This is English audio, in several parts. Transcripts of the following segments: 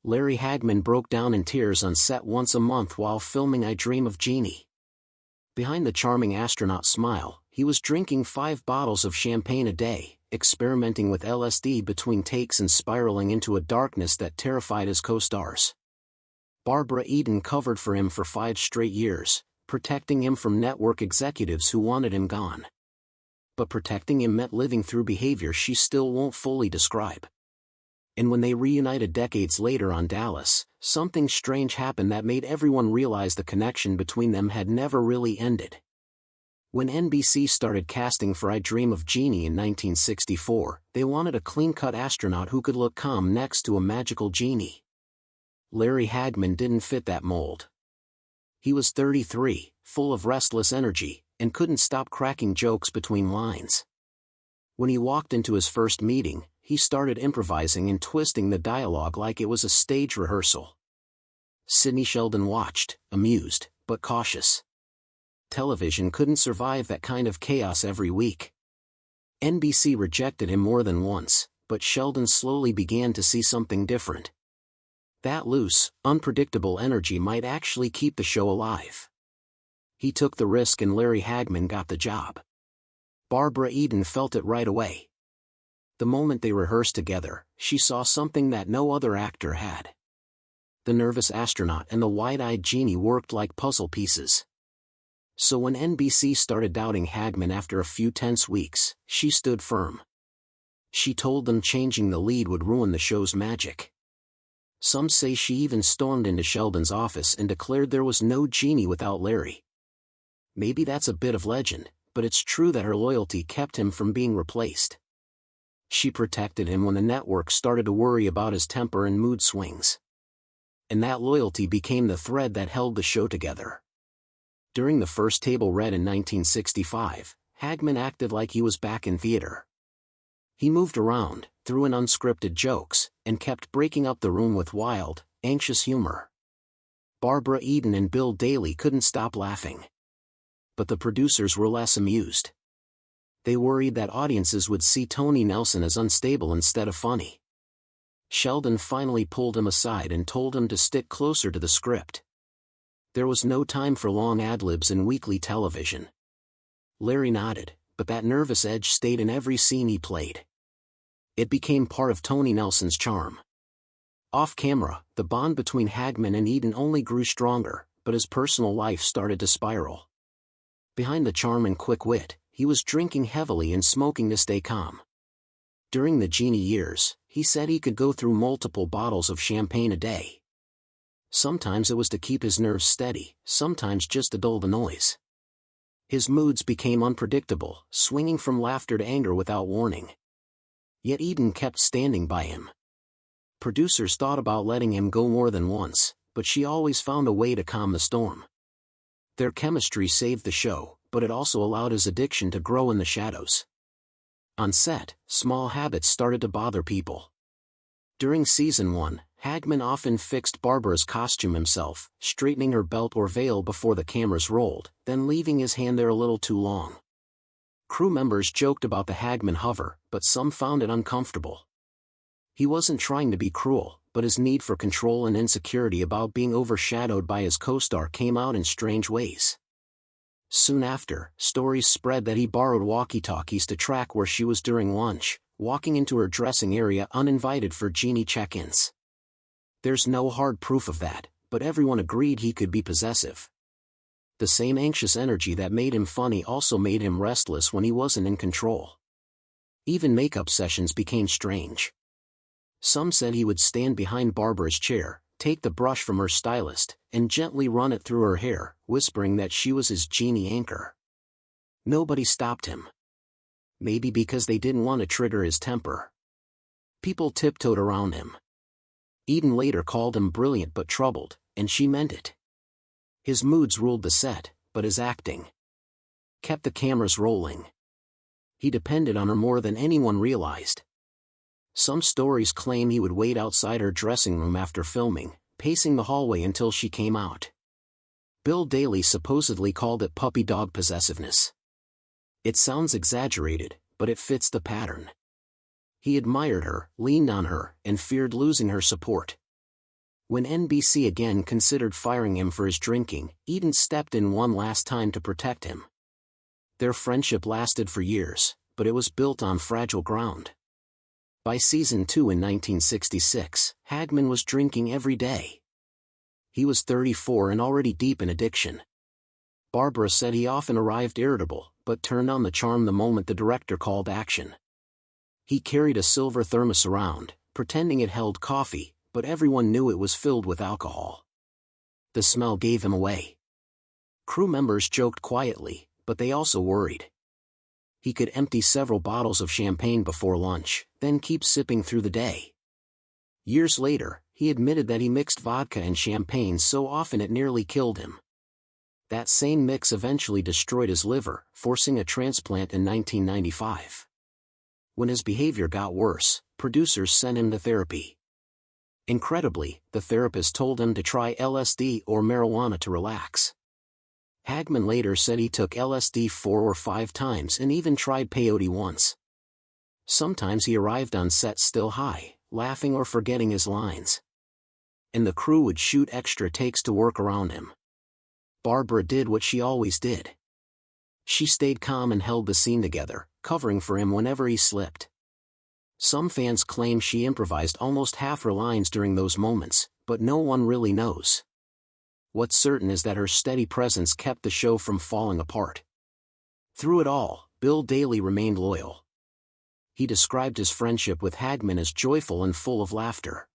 Larry Hagman broke down in tears on set once a month while filming I Dream of Jeannie. Behind the charming astronaut smile, he was drinking 5 bottles of champagne a day, experimenting with LSD between takes and spiraling into a darkness that terrified his co-stars. Barbara Eden covered for him for 5 straight years, protecting him from network executives who wanted him gone. But protecting him meant living through behavior she still won't fully describe. And when they reunited decades later on Dallas, something strange happened that made everyone realize the connection between them had never really ended. When NBC started casting for I Dream of Jeannie in 1964, they wanted a clean-cut astronaut who could look calm next to a magical genie. Larry Hagman didn't fit that mold. He was 33, full of restless energy, and couldn't stop cracking jokes between lines. When he walked into his first meeting, he started improvising and twisting the dialogue like it was a stage rehearsal. Sidney Sheldon watched, amused, but cautious. Television couldn't survive that kind of chaos every week. NBC rejected him more than once, but Sheldon slowly began to see something different. That loose, unpredictable energy might actually keep the show alive. He took the risk and Larry Hagman got the job. Barbara Eden felt it right away. The moment they rehearsed together, she saw something that no other actor had. The nervous astronaut and the wide-eyed genie worked like puzzle pieces. So when NBC started doubting Hagman after a few tense weeks, she stood firm. She told them changing the lead would ruin the show's magic. Some say she even stormed into Sheldon's office and declared there was no genie without Larry. Maybe that's a bit of legend, but it's true that her loyalty kept him from being replaced. She protected him when the network started to worry about his temper and mood swings. And that loyalty became the thread that held the show together. During the first table read in 1965, Hagman acted like he was back in theater. He moved around, threw in unscripted jokes, and kept breaking up the room with wild, anxious humor. Barbara Eden and Bill Daly couldn't stop laughing. But the producers were less amused. They worried that audiences would see Tony Nelson as unstable instead of funny. Sheldon finally pulled him aside and told him to stick closer to the script. There was no time for long ad-libs in weekly television. Larry nodded, but that nervous edge stayed in every scene he played. It became part of Tony Nelson's charm. Off-camera, the bond between Hagman and Eden only grew stronger, but his personal life started to spiral. Behind the charm and quick wit, he was drinking heavily and smoking to stay calm. During the Jeannie years, he said he could go through multiple bottles of champagne a day. Sometimes it was to keep his nerves steady, sometimes just to dull the noise. His moods became unpredictable, swinging from laughter to anger without warning. Yet Eden kept standing by him. Producers thought about letting him go more than once, but she always found a way to calm the storm. Their chemistry saved the show, but it also allowed his addiction to grow in the shadows. On set, small habits started to bother people. During season 1, Hagman often fixed Barbara's costume himself, straightening her belt or veil before the cameras rolled, then leaving his hand there a little too long. Crew members joked about the Hagman hover, but some found it uncomfortable. He wasn't trying to be cruel, but his need for control and insecurity about being overshadowed by his co-star came out in strange ways. Soon after, stories spread that he borrowed walkie-talkies to track where she was during lunch, walking into her dressing area uninvited for Jeannie check-ins. There's no hard proof of that, but everyone agreed he could be possessive. The same anxious energy that made him funny also made him restless when he wasn't in control. Even makeup sessions became strange. Some said he would stand behind Barbara's chair, take the brush from her stylist, and gently run it through her hair, whispering that she was his genie anchor. Nobody stopped him. Maybe because they didn't want to trigger his temper. People tiptoed around him. Eden later called him brilliant but troubled, and she meant it. His moods ruled the set, but his acting kept the cameras rolling. He depended on her more than anyone realized. Some stories claim he would wait outside her dressing room after filming, pacing the hallway until she came out. Bill Daly supposedly called it puppy dog possessiveness. It sounds exaggerated, but it fits the pattern. He admired her, leaned on her, and feared losing her support. When NBC again considered firing him for his drinking, Eden stepped in one last time to protect him. Their friendship lasted for years, but it was built on fragile ground. By season 2 in 1966, Hagman was drinking every day. He was 34 and already deep in addiction. Barbara said he often arrived irritable, but turned on the charm the moment the director called action. He carried a silver thermos around, pretending it held coffee, but everyone knew it was filled with alcohol. The smell gave him away. Crew members joked quietly, but they also worried. He could empty several bottles of champagne before lunch, then keep sipping through the day. Years later, he admitted that he mixed vodka and champagne so often it nearly killed him. That same mix eventually destroyed his liver, forcing a transplant in 1995. When his behavior got worse, producers sent him to therapy. Incredibly, the therapist told him to try LSD or marijuana to relax. Hagman later said he took LSD 4 or 5 times and even tried peyote once. Sometimes he arrived on set still high, laughing or forgetting his lines. And the crew would shoot extra takes to work around him. Barbara did what she always did. She stayed calm and held the scene together, covering for him whenever he slipped. Some fans claim she improvised almost half her lines during those moments, but no one really knows. What's certain is that her steady presence kept the show from falling apart. Through it all, Bill Daly remained loyal. He described his friendship with Hagman as joyful and full of laughter.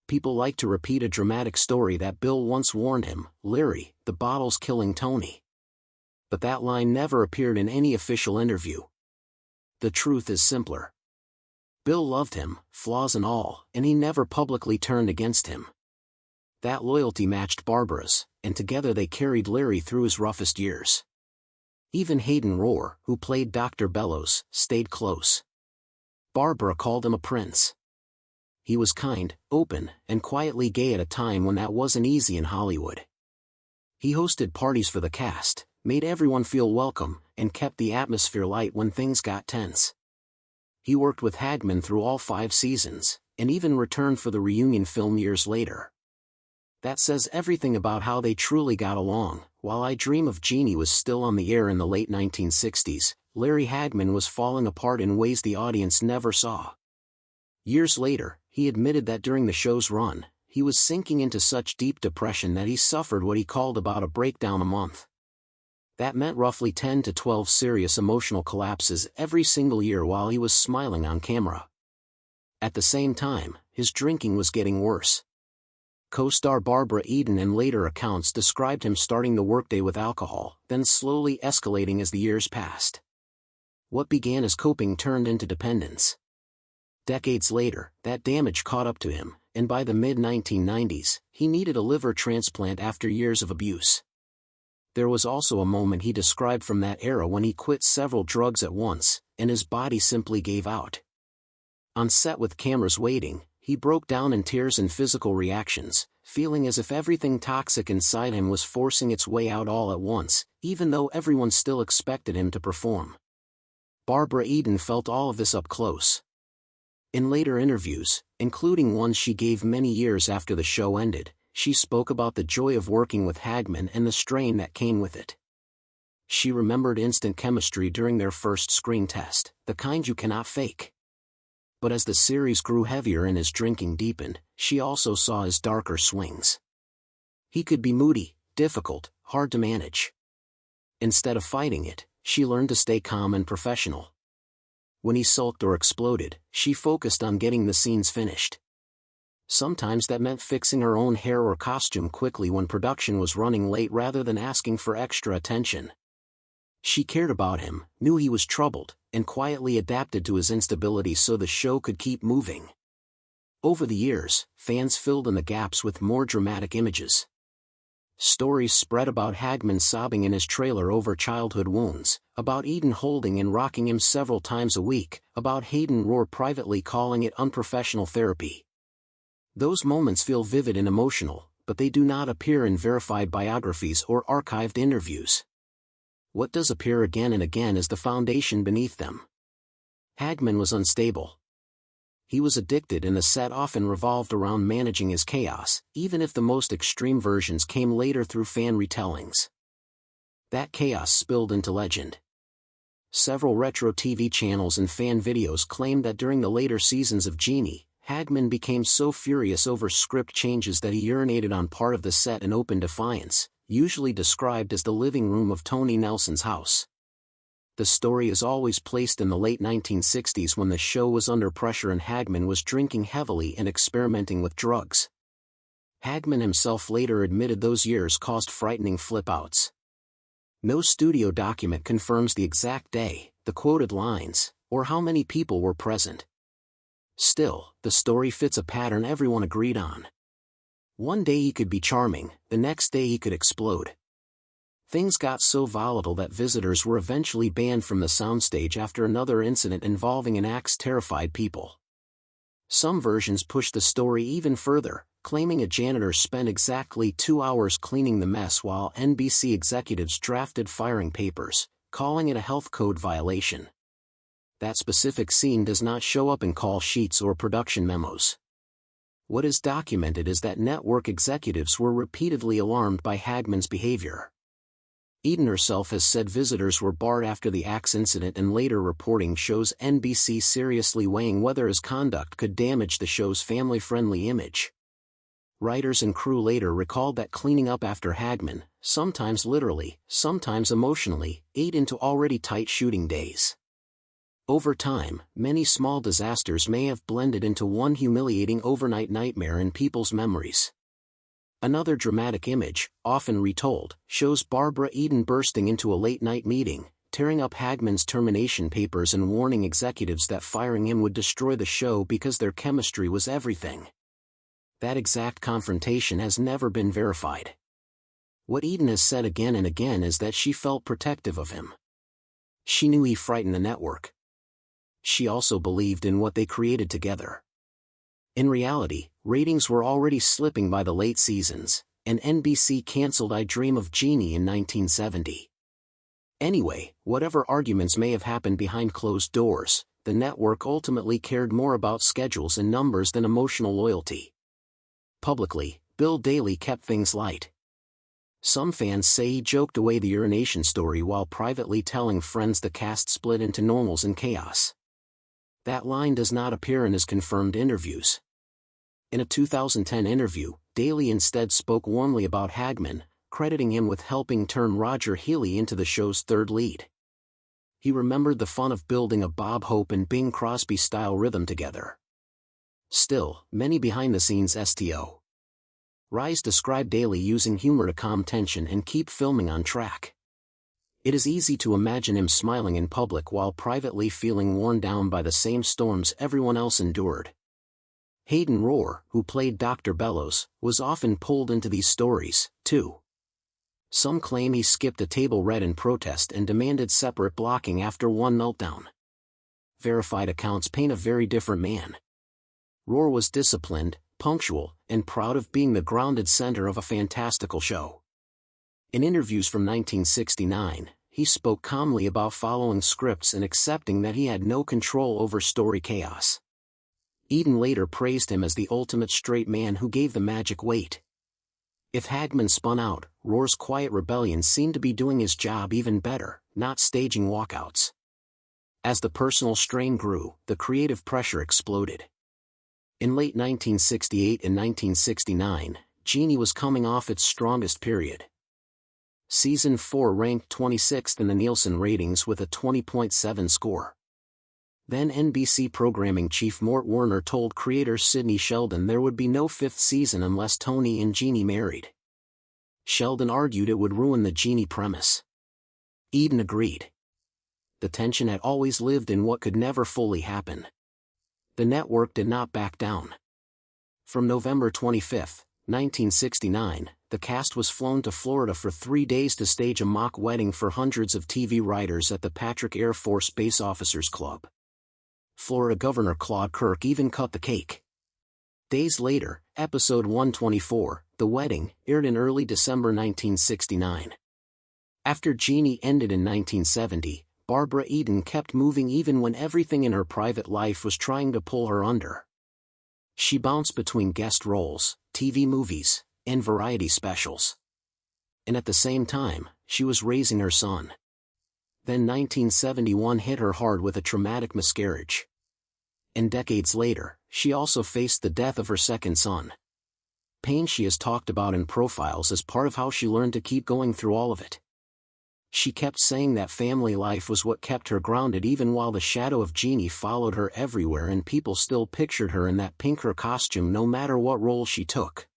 People like to repeat a dramatic story that Bill once warned him, "Larry, the bottle's killing Tony." But that line never appeared in any official interview. The truth is simpler. Bill loved him, flaws and all, and he never publicly turned against him. That loyalty matched Barbara's, and together they carried Larry through his roughest years. Even Hayden Rohr, who played Dr. Bellows, stayed close. Barbara called him a prince. He was kind, open, and quietly gay at a time when that wasn't easy in Hollywood. He hosted parties for the cast, made everyone feel welcome, and kept the atmosphere light when things got tense. He worked with Hagman through all 5 seasons, and even returned for the reunion film years later. That says everything about how they truly got along. While I Dream of Jeannie was still on the air in the late 1960s, Larry Hagman was falling apart in ways the audience never saw. Years later, he admitted that during the show's run, he was sinking into such deep depression that he suffered what he called about a breakdown a month. That meant roughly 10 to 12 serious emotional collapses every single year while he was smiling on camera. At the same time, his drinking was getting worse. Co-star Barbara Eden in later accounts described him starting the workday with alcohol, then slowly escalating as the years passed. What began as coping turned into dependence. Decades later, that damage caught up to him, and by the mid-1990s, he needed a liver transplant after years of abuse. There was also a moment he described from that era when he quit several drugs at once, and his body simply gave out. On set with cameras waiting, he broke down in tears and physical reactions, feeling as if everything toxic inside him was forcing its way out all at once, even though everyone still expected him to perform. Barbara Eden felt all of this up close. In later interviews, including one she gave many years after the show ended, she spoke about the joy of working with Hagman and the strain that came with it. She remembered instant chemistry during their first screen test, the kind you cannot fake. But as the series grew heavier and his drinking deepened, she also saw his darker swings. He could be moody, difficult, hard to manage. Instead of fighting it, she learned to stay calm and professional. When he sulked or exploded, she focused on getting the scenes finished. Sometimes that meant fixing her own hair or costume quickly when production was running late rather than asking for extra attention. She cared about him, knew he was troubled, and quietly adapted to his instability so the show could keep moving. Over the years, fans filled in the gaps with more dramatic images. Stories spread about Hagman sobbing in his trailer over childhood wounds, about Eden holding and rocking him several times a week, about Hayden Rohr privately calling it unprofessional therapy. Those moments feel vivid and emotional, but they do not appear in verified biographies or archived interviews. What does appear again and again is the foundation beneath them. Hagman was unstable. He was addicted and the set often revolved around managing his chaos, even if the most extreme versions came later through fan retellings. That chaos spilled into legend. Several retro TV channels and fan videos claimed that during the later seasons of Jeannie, Hagman became so furious over script changes that he urinated on part of the set in open defiance, usually described as the living room of Tony Nelson's house. The story is always placed in the late 1960s when the show was under pressure and Hagman was drinking heavily and experimenting with drugs. Hagman himself later admitted those years caused frightening flip-outs. No studio document confirms the exact day, the quoted lines, or how many people were present. Still, the story fits a pattern everyone agreed on. One day he could be charming, the next day he could explode. Things got so volatile that visitors were eventually banned from the soundstage after another incident involving an axe terrified people. Some versions push the story even further, claiming a janitor spent exactly 2 hours cleaning the mess while NBC executives drafted firing papers, calling it a health code violation. That specific scene does not show up in call sheets or production memos. What is documented is that network executives were repeatedly alarmed by Hagman's behavior. Eden herself has said visitors were barred after the axe incident, and later reporting shows NBC seriously weighing whether his conduct could damage the show's family-friendly image. Writers and crew later recalled that cleaning up after Hagman, sometimes literally, sometimes emotionally, ate into already tight shooting days. Over time, many small disasters may have blended into one humiliating overnight nightmare in people's memories. Another dramatic image, often retold, shows Barbara Eden bursting into a late-night meeting, tearing up Hagman's termination papers and warning executives that firing him would destroy the show because their chemistry was everything. That exact confrontation has never been verified. What Eden has said again and again is that she felt protective of him. She knew he frightened the network. She also believed in what they created together. In reality, ratings were already slipping by the late seasons, and NBC canceled I Dream of Jeannie in 1970. Anyway, whatever arguments may have happened behind closed doors, the network ultimately cared more about schedules and numbers than emotional loyalty. Publicly, Bill Daly kept things light. Some fans say he joked away the urination story while privately telling friends the cast split into normals and chaos. That line does not appear in his confirmed interviews. In a 2010 interview, Daly instead spoke warmly about Hagman, crediting him with helping turn Roger Healy into the show's third lead. He remembered the fun of building a Bob Hope and Bing Crosby-style rhythm together. Still, many behind-the-scenes STO. Rise described Daly using humor to calm tension and keep filming on track. It is easy to imagine him smiling in public while privately feeling worn down by the same storms everyone else endured. Hayden Rohr, who played Dr. Bellows, was often pulled into these stories, too. Some claim he skipped a table read in protest and demanded separate blocking after one meltdown. Verified accounts paint a very different man. Rohr was disciplined, punctual, and proud of being the grounded center of a fantastical show. In interviews from 1969, he spoke calmly about following scripts and accepting that he had no control over story chaos. Eden later praised him as the ultimate straight man who gave the magic weight. If Hagman spun out, Rohr's quiet rebellion seemed to be doing his job even better, not staging walkouts. As the personal strain grew, the creative pressure exploded. In late 1968 and 1969, Jeannie was coming off its strongest period. Season 4 ranked 26th in the Nielsen ratings with a 20.7 score. Then NBC programming chief Mort Werner told creator Sidney Sheldon there would be no fifth season unless Tony and Jeannie married. Sheldon argued it would ruin the Jeannie premise. Eden agreed. The tension had always lived in what could never fully happen. The network did not back down. From November 25, 1969, the cast was flown to Florida for 3 days to stage a mock wedding for hundreds of TV writers at the Patrick Air Force Base Officers Club. Florida Governor Claude Kirk even cut the cake. Days later, episode 124, The Wedding, aired in early December 1969. After Jeannie ended in 1970, Barbara Eden kept moving even when everything in her private life was trying to pull her under. She bounced between guest roles, TV movies, and variety specials. And at the same time, she was raising her son. Then 1971 hit her hard with a traumatic miscarriage. And decades later, she also faced the death of her second son. Pain she has talked about in profiles as part of how she learned to keep going through all of it. She kept saying that family life was what kept her grounded even while the shadow of Jeannie followed her everywhere and people still pictured her in that pinker costume no matter what role she took.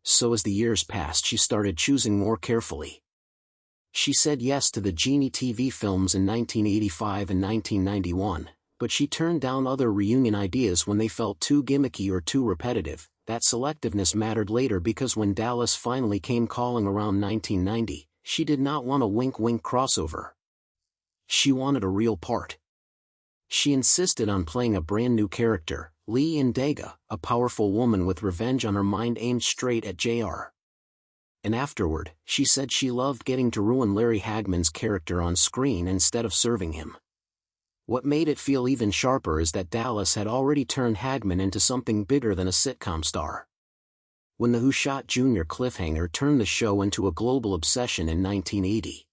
So as the years passed, she started choosing more carefully. She said yes to the Jeannie TV films in 1985 and 1991, but she turned down other reunion ideas when they felt too gimmicky or too repetitive. That selectiveness mattered later because when Dallas finally came calling around 1990, she did not want a wink-wink crossover. She wanted a real part. She insisted on playing a brand new character, Eden and Hagman, a powerful woman with revenge on her mind aimed straight at JR. And afterward, she said she loved getting to ruin Larry Hagman's character on screen instead of serving him. What made it feel even sharper is that Dallas had already turned Hagman into something bigger than a sitcom star. When the Who Shot Jr. cliffhanger turned the show into a global obsession in 1980.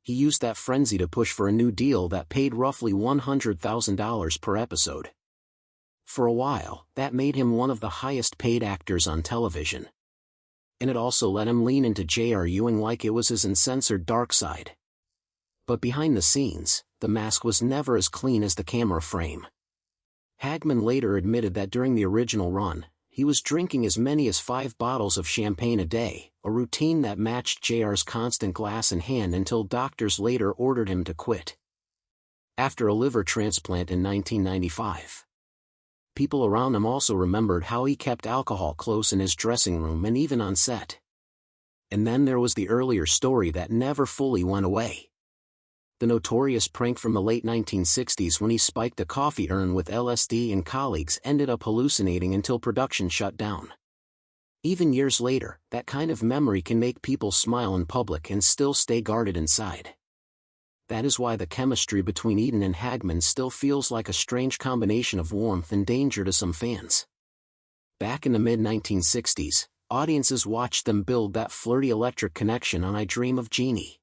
He used that frenzy to push for a new deal that paid roughly $100,000 per episode. For a while, that made him one of the highest-paid actors on television. And it also let him lean into J.R. Ewing like it was his uncensored dark side. But behind the scenes, the mask was never as clean as the camera frame. Hagman later admitted that during the original run, he was drinking as many as 5 bottles of champagne a day, a routine that matched JR's constant glass in hand until doctors later ordered him to quit. After a liver transplant in 1995. People around him also remembered how he kept alcohol close in his dressing room and even on set. And then there was the earlier story that never fully went away. The notorious prank from the late 1960s when he spiked a coffee urn with LSD and colleagues ended up hallucinating until production shut down. Even years later, that kind of memory can make people smile in public and still stay guarded inside. That is why the chemistry between Eden and Hagman still feels like a strange combination of warmth and danger to some fans. Back in the mid-1960s, audiences watched them build that flirty electric connection on I Dream of Jeannie.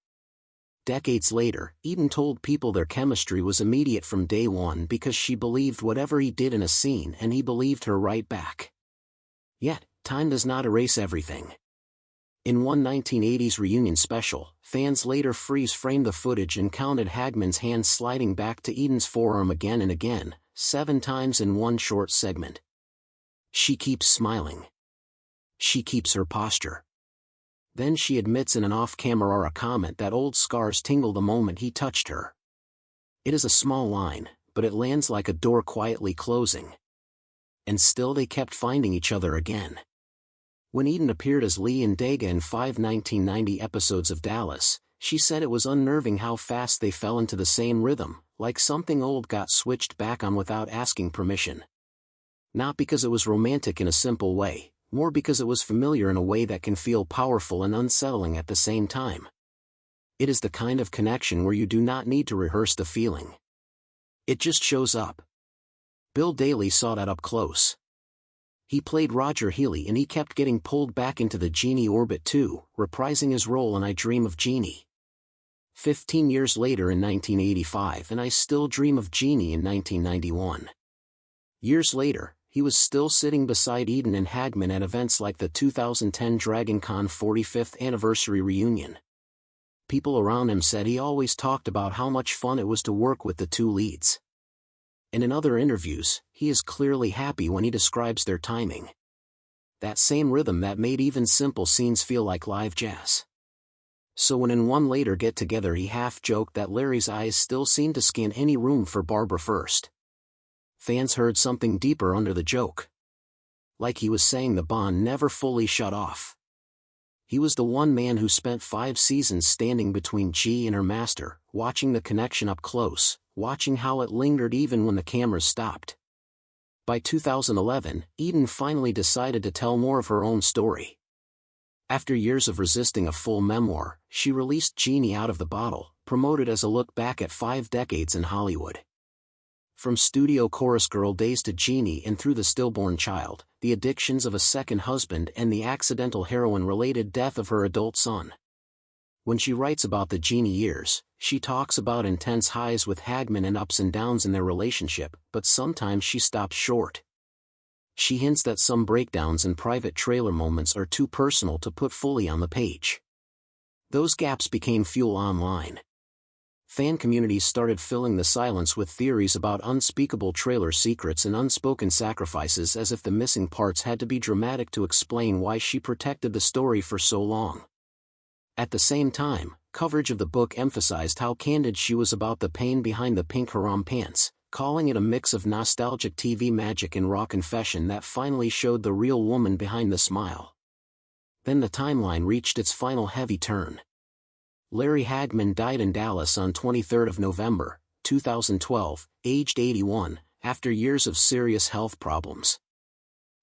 Decades later, Eden told people their chemistry was immediate from day one because she believed whatever he did in a scene and he believed her right back. Yet, time does not erase everything. In one 1980s reunion special, fans later freeze-framed the footage and counted Hagman's hand sliding back to Eden's forearm again and again, 7 times in one short segment. She keeps smiling. She keeps her posture. Then she admits in an off-camera comment that old scars tingle the moment he touched her. It is a small line, but it lands like a door quietly closing. And still they kept finding each other again. When Eden appeared as Eden and Hagman in 5 1990 episodes of Dallas, she said it was unnerving how fast they fell into the same rhythm, like something old got switched back on without asking permission. Not because it was romantic in a simple way, more because it was familiar in a way that can feel powerful and unsettling at the same time. It is the kind of connection where you do not need to rehearse the feeling. It just shows up. Bill Daly saw that up close. He played Roger Healy and he kept getting pulled back into the Jeannie orbit too, reprising his role in I Dream of Jeannie. 15 years later in 1985 and I Still Dream of Jeannie in 1991. Years later, he was still sitting beside Eden and Hagman at events like the 2010 Dragon Con 45th anniversary reunion. People around him said he always talked about how much fun it was to work with the two leads. And in other interviews, he is clearly happy when he describes their timing. That same rhythm that made even simple scenes feel like live jazz. So when in one later get-together he half-joked that Larry's eyes still seemed to scan any room for Barbara first. Fans heard something deeper under the joke. Like he was saying the bond never fully shut off. He was the one man who spent 5 seasons standing between G and her master, watching the connection up close, watching how it lingered even when the cameras stopped. By 2011, Eden finally decided to tell more of her own story. After years of resisting a full memoir, she released Jeannie Out of the Bottle, promoted as a look back at 5 decades in Hollywood. From studio chorus girl days to Jeannie and through the stillborn child, the addictions of a second husband and the accidental heroin-related death of her adult son. When she writes about the Jeannie years, she talks about intense highs with Hagman and ups and downs in their relationship, but sometimes she stops short. She hints that some breakdowns and private trailer moments are too personal to put fully on the page. Those gaps became fuel online. Fan communities started filling the silence with theories about unspeakable trailer secrets and unspoken sacrifices, as if the missing parts had to be dramatic to explain why she protected the story for so long. At the same time, coverage of the book emphasized how candid she was about the pain behind the pink harem pants, calling it a mix of nostalgic TV magic and raw confession that finally showed the real woman behind the smile. Then the timeline reached its final heavy turn. Larry Hagman died in Dallas on 23 November, 2012, aged 81, after years of serious health problems.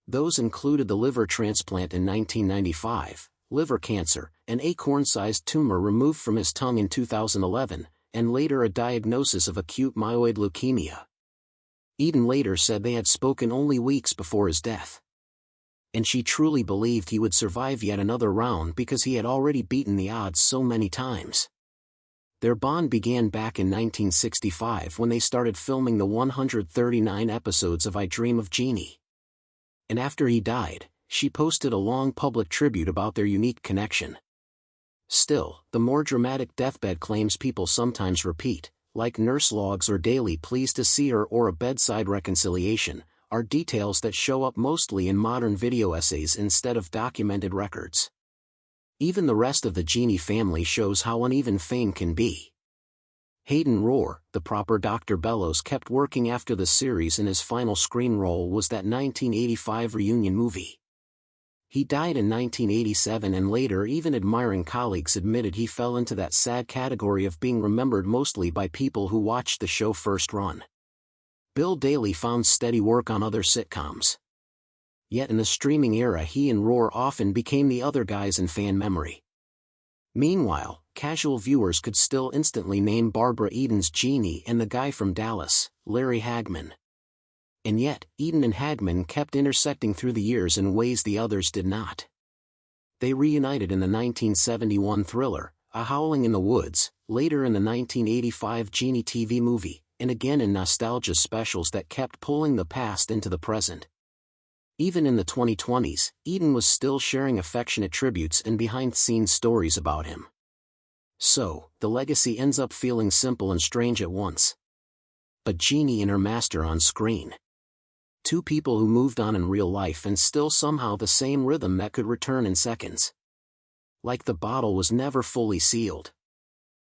Those included the liver transplant in 1995, liver cancer, an acorn-sized tumor removed from his tongue in 2011, and later a diagnosis of acute myeloid leukemia. Eden later said they had spoken only weeks before his death. And she truly believed he would survive yet another round because he had already beaten the odds so many times. Their bond began back in 1965 when they started filming the 139 episodes of I Dream of Jeannie. And after he died, she posted a long public tribute about their unique connection. Still, the more dramatic deathbed claims people sometimes repeat, like nurse logs or daily pleas to see her or a bedside reconciliation, are details that show up mostly in modern video essays instead of documented records. Even the rest of the Jeannie family shows how uneven fame can be. Hayden Rohr, the proper Dr. Bellows, kept working after the series, and his final screen role was that 1985 reunion movie. He died in 1987, and later even admiring colleagues admitted he fell into that sad category of being remembered mostly by people who watched the show first run. Bill Daly found steady work on other sitcoms. Yet in the streaming era he and Rohr often became the other guys in fan memory. Meanwhile, casual viewers could still instantly name Barbara Eden's Jeannie and the guy from Dallas, Larry Hagman. And yet, Eden and Hagman kept intersecting through the years in ways the others did not. They reunited in the 1971 thriller, A Howling in the Woods, later in the 1985 Jeannie TV movie, and again in nostalgia specials that kept pulling the past into the present. Even in the 2020s, Eden was still sharing affectionate tributes and behind-the-scenes stories about him. So, the legacy ends up feeling simple and strange at once. But Jeannie and her master on screen. Two people who moved on in real life and still somehow the same rhythm that could return in seconds. Like the bottle was never fully sealed.